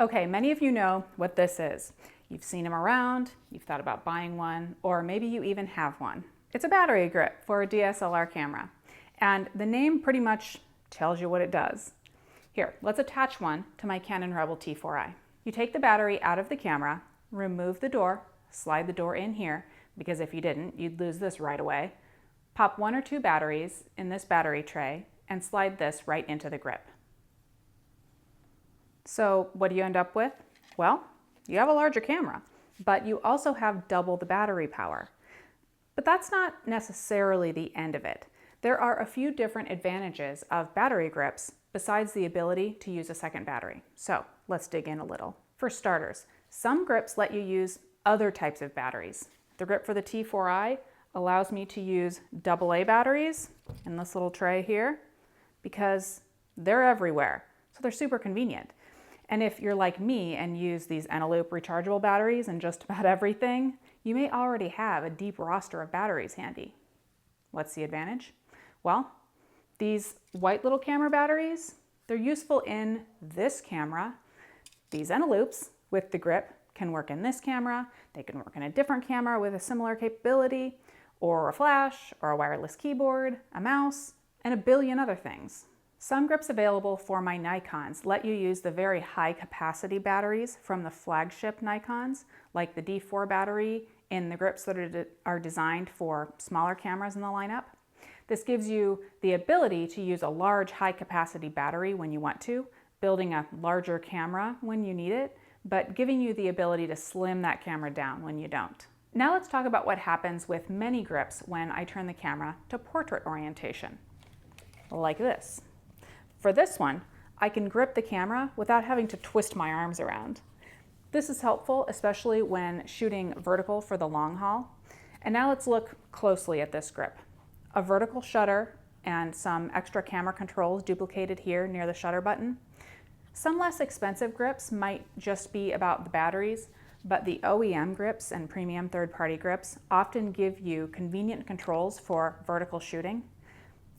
Okay, many of you know what this is. You've seen them around, you've thought about buying one, or maybe you even have one. It's a battery grip for a DSLR camera, and the name pretty much tells you what it does. Here, let's attach one to my Canon Rebel T4i. You take the battery out of the camera, remove the door, slide the door in here, because if you didn't, you'd lose this right away. Pop 1 or 2 batteries in this battery tray and slide this right into the grip. So what do you end up with? Well, you have a larger camera, but you also have double the battery power. But that's not necessarily the end of it. There are a few different advantages of battery grips besides the ability to use a second battery. So let's dig in a little. For starters, some grips let you use other types of batteries. The grip for the T4i allows me to use AA batteries in this little tray here because they're everywhere, so they're super convenient. And if you're like me and use these Eneloop rechargeable batteries in just about everything, you may already have a deep roster of batteries handy. What's the advantage? Well, these white little camera batteries, they're useful in this camera. These Eneloops with the grip can work in this camera, they can work in a different camera with a similar capability, or a flash, or a wireless keyboard, a mouse, and a billion other things. Some grips available for my Nikons let you use the very high capacity batteries from the flagship Nikons, like the D4 battery in the grips that are designed for smaller cameras in the lineup. This gives you the ability to use a large high capacity battery when you want to, building a larger camera when you need it, but giving you the ability to slim that camera down when you don't. Now let's talk about what happens with many grips when I turn the camera to portrait orientation, like this. For this one, I can grip the camera without having to twist my arms around. This is helpful, especially when shooting vertical for the long haul. And now let's look closely at this grip. A vertical shutter and some extra camera controls duplicated here near the shutter button. Some less expensive grips might just be about the batteries, but the OEM grips and premium third-party grips often give you convenient controls for vertical shooting.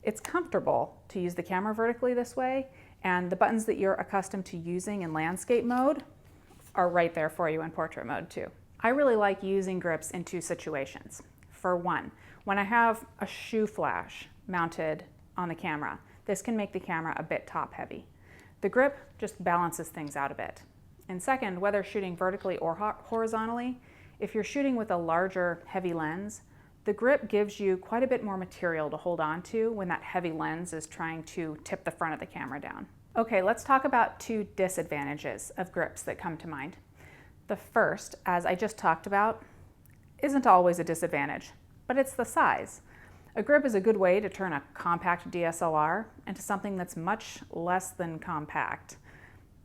It's comfortable to use the camera vertically this way, and the buttons that you're accustomed to using in landscape mode are right there for you in portrait mode too. I really like using grips in 2 situations. For one, when I have a shoe flash mounted on the camera, this can make the camera a bit top heavy. The grip just balances things out a bit. And second, whether shooting vertically or horizontally, if you're shooting with a larger heavy lens, the grip gives you quite a bit more material to hold on to when that heavy lens is trying to tip the front of the camera down. Okay, let's talk about 2 disadvantages of grips that come to mind. The first, as I just talked about, isn't always a disadvantage, but it's the size. A grip is a good way to turn a compact DSLR into something that's much less than compact.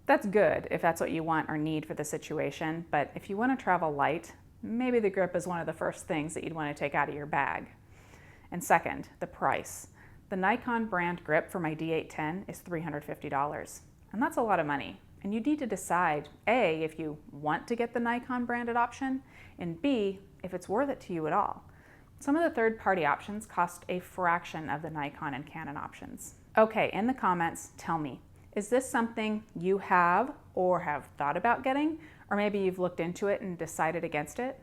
That's good if that's what you want or need for the situation, but if you want to travel light, maybe the grip is one of the first things that you'd want to take out of your bag. And second, the price. The Nikon brand grip for my D810 is $350, and that's a lot of money. And you need to decide, A, if you want to get the Nikon branded option, and B, if it's worth it to you at all. Some of the third-party options cost a fraction of the Nikon and Canon options. Okay, in the comments, tell me, is this something you have or have thought about getting? Or maybe you've looked into it and decided against it?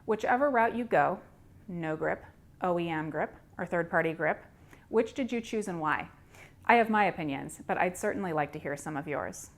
Whichever route you go, no grip, OEM grip, or third-party grip, which did you choose and why? I have my opinions, but I'd certainly like to hear some of yours.